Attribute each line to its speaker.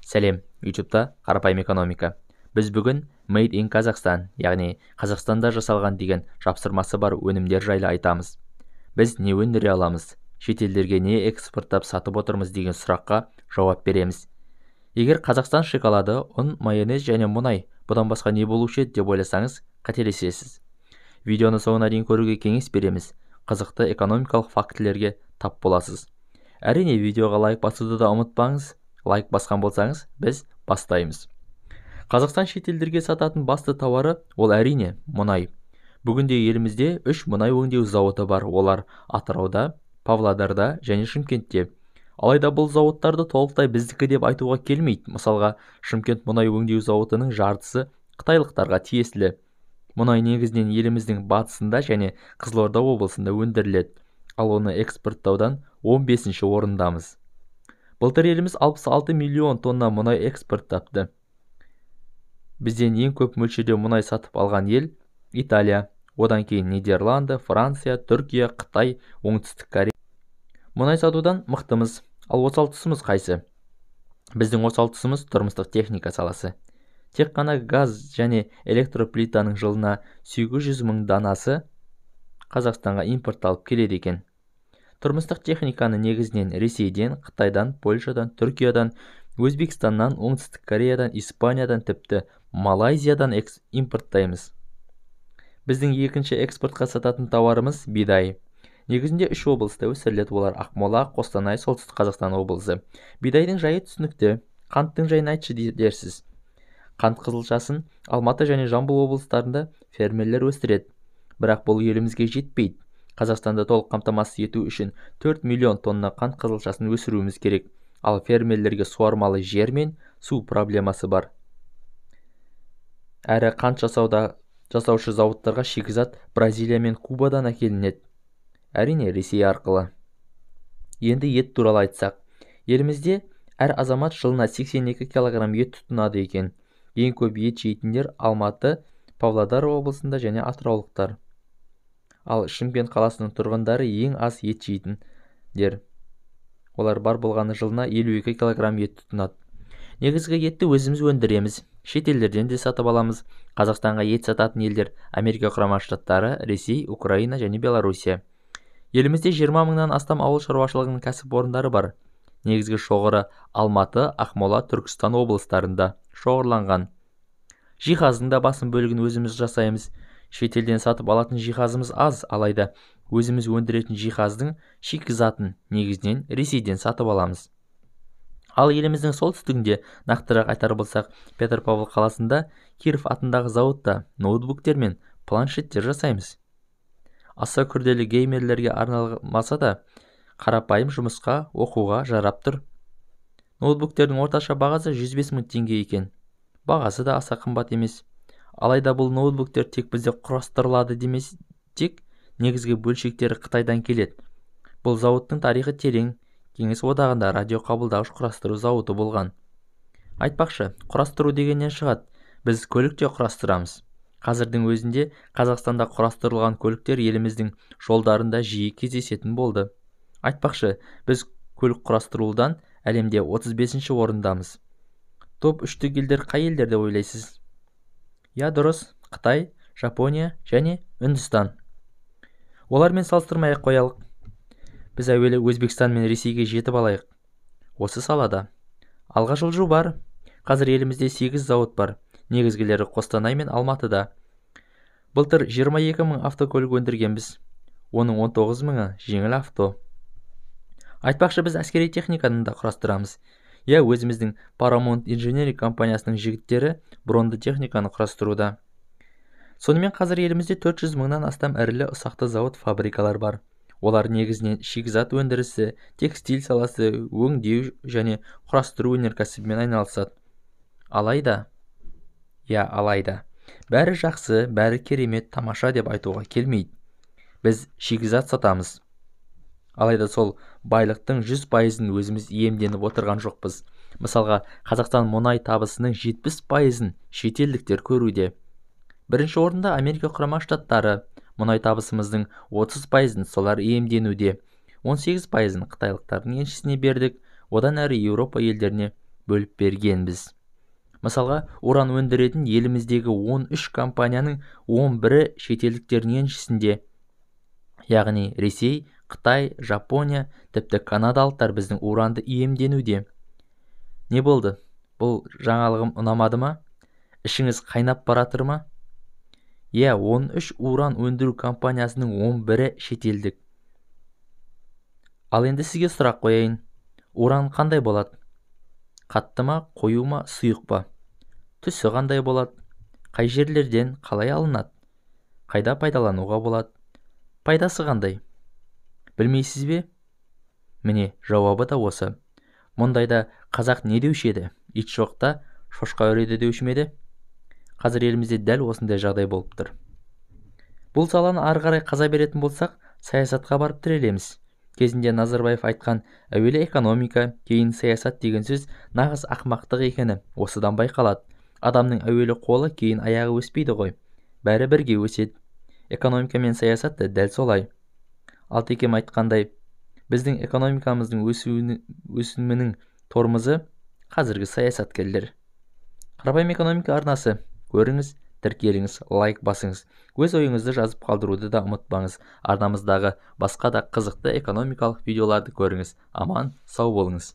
Speaker 1: Сәлем, YouTube'да қарапайым экономика. Біз бүгін Made in Kazakhstan, яғни Қазақстанда жасалған деген жапсырмасы бар өнімдер жайлы айтамыз. Біз не өндіре аламыз, шетелдерге не экспорттап сатып отырмыз деген сұраққа жауап береміз. Егер Қазақстан шоколады, ұн, майонез және мұнай, бұдан басқа не болушы еді деп ойласаңыз, қателесесіз. Видеоны соңына дейін көруге кеңес береміз. Қызықты экономикалық фактілерге тап боласыз. Әрине, видеоға лайк басуды да ұмытпаңыз. Лайк басқан болсаңыз, біз бастаймыз. Қазақстан шетелдерге сататын басты тауары ол әрине мұнай. Бүгінде елімізде 3 мұнай өңдеу зауыты бар. Олар Атырауда, Павлодарда және Шымкентте. Алайда бұл зауыттарды толықтай біздікі деп айтуға келмейді. Мысалға, Шымкент мұнай өңдеу зауытының жартысы қытайлықтарға тиесілі. Мұнай негізінен еліміздің батысында және Қызылорда облысында өндіріледі. Ал оны экспорттаудан 15-ші орындамыз. Былтыр еліміз 66 миллион тонна мұнай экспорттапты. Бізден ең көп мөлшерде мұнай сатып алған ел Италия, одан кейін Нидерланды, Франция, Түркия, Қытай, Оңтүстік Корея. Мұнай сатудан мықтымыз. Ал осал тұсымыз қайсы? Біздің осал тұсымыз тұрмыстық техника саласы. Тек қана газ және электроплитаның жылына 800 мың данасы Қазақстанға импортталып келеді екен. Тұрмыстық техниканы негізінен Ресейден, Қытайдан, Польшадан, Түркиядан, Өзбекстаннан, Оңтүстік Кореядан, Испаниядан, тіпті Малайзиядан импорттаймыз. Біздің екінші экспортқа сататын тауарымыз бидай. Негізінде 3 облыста өсіріледі. Олар Ақмола, Қостанай, Солтүстік Қазақстан облысы. Бидайдың жайы түсінікті. Қанттың жайын айтшы дерсіз. Қант қызылшасын Алматы және Жамбыл облыстарында фермерлер өсіреді. Бірақ бұл елімізге жетпейді. Қазақстанда толық қамтамасыз ету үшін 4 миллион тонна қант қызылшасын өсіруіміз керек. Ал фермерлерге суармалы жер мен су проблемасы бар. Әрі қант жасаушы зауыттарға шикізат Бразилия мен Кубадан әкелінеді. Әрине, Ресей арқылы. Енді ет туралы айтсақ, елімізде әр азамат жылына 82 килограмм ет тұтынады екен. Ең көп ет жейтіндер Алматы, Павлодар облысында және атыраулықтар. Ал Шымкент қаласының тұрғындары ең аз ет жейтіндер. Олар бар болғаны жылына 52 килограмм ет тұтынады. Негізгі етті өзіміз өндіреміз. Шетелдерден де сатып аламыз. Қазақстанға ет сататын елдер Америка Құрама Штаттары, Ресей, Украина және Белоруссия. Елімізде 20 мыңнан астам ауыл шаруашылығының кәсіпорындары бар. Негізгі шоғыры Алматы, Ақмола, Түркістан облыстарында шоғырланған. Жиһаздың да басым бөлігін өзіміз жасаймыз. Шетелден сатып алатын жиһазымыз аз, алайда өзіміз өндіретін жиһаздың шикізатын негізінен Ресейден сатып аламыз. Ал еліміздің солтүстігінде, нақтырақ айтар болсақ, Петропавл қаласында Киров атындағы зауытта ноутбуктер мен планшеттер жасаймыз. Аса күрделі геймерлерге арналмаса да, қарапайым жұмысқа, оқуға жарап тұр. Ноутбуктердің орташа бағасы 105 мың теңге екен. Бағасы да аса қымбат емес. Алайда бұл ноутбуктер тек бізде құрастырылады демесек, негізгі бөлшектері Қытайдан келеді. Бұл зауыттың тарихы терең. Кеңес одағында радиоқабылдағыш құрастыру зауыты болған. Айтпақшы, құрастыру дегеннен шығады. Біз көлікте құрастырамыз. Қазірдің өзінде Қазақстанда құрастырылған көліктер еліміздің жолдарында жиі кездесетін болды. Айтпақшы, біз көлік құрастырудан әлемде 35-ші орындамыз. Топ 3-тік елдер қай елдер деп ойлайсыз? Я, дұрыс, Қытай, Жапония және Үндістан. Олармен салыстырмай қоялық. Біз әуелі Өзбекстан мен Ресейге жетіп алайық. Осы салада алға жылжу бар. Қазір елімізде 8 зауыт бар. Негізгілері Қостанай мен Алматыда. Былтыр 22 мың автокөлік өндіргенбіз. Оның 19 мыңы жеңіл авто. Айтпақшы, біз әскери техниканы да құрастырамыз. Я, өзіміздің Paramount Engineering компаниясының жігіттері бронды техниканы құрастыруда. Сонымен қазір елімізде 400 мыңнан астам ірілі ұсақты зауыт фабрикалар бар. Олар негізінен шикізат өндірісі, текстиль саласы, өңдеу және құрастыру өнеркәсібімен айналысады. Алайда, бәрі жақсы, бәрі керемет, тамаша деп айтуға келмейді. Біз шикізат сатамыз. Алайда сол байлықтың 100%-ын өзіміз иемденіп отырған жоқпыз. Мысалға, Қазақстан мұнай табысының 70%-ын шетелдіктер көруде. Бірінші орында Америка Құрама Штаттары, мұнай табысымыздың 30%-ын солар иемденуде. 18%-ын қытайлықтардың еншісіне бердік. Одан әрі Еуропа елдеріне бөліп бергенбіз. Мысалға, уран өндіретін еліміздегі 13 компанияның 11-і шетелдіктердің еншісінде. Яғни Ресей, Қытай, Жапония, тіпті канадалықтар біздің уранды иемденуде. Не болды? Бұл жаңалығым ұнамады ма? Ішіңіз қайнап баратыр ма? 13 уран өндіру компаниясының 11-і шетелдік. Ал енді сізге сұрақ қояйын. Уран қандай болады? Қатты ма, қою ма, сұйық па? Түсі қандай болады? Қай жерлерден қалай алынады? Қайда пайдалануға болады? Пайдасы қандай? Білмейсіз бе? Міне, жауабы да осы. Мұндайда қазақ не деуші еді? Ит жоқта шошқа үреді деуші ме еді? Қазір елімізде дәл осындай жағдай болып тұр. Бұл саланы ары қарай қаза беретін болсақ, саясатқа барып тірелеміз. Кезінде Назарбаев айтқан әуелі экономика, кейін саясат деген сөз нағыз ақмақтық екені осыдан байқалады. Адамның әуелі қолы, кейін аяғы өспейді ғой. Бәрі бірге өседі. Экономика мен саясат та дәл солай. Алтекем айтқандай, біздің экономикамыздың өсімінің тормозы қазіргі саясаткерлер. Қарапайым экономика арнасы. Көріңіз, тіркеліңіз, лайк басыңыз. Өз ойыңызды жазып қалдыруды да ұмытпаңыз. Арнамыздағы басқа да қызықты экономикалық видеоларды көріңіз. Аман, сау болыңыз.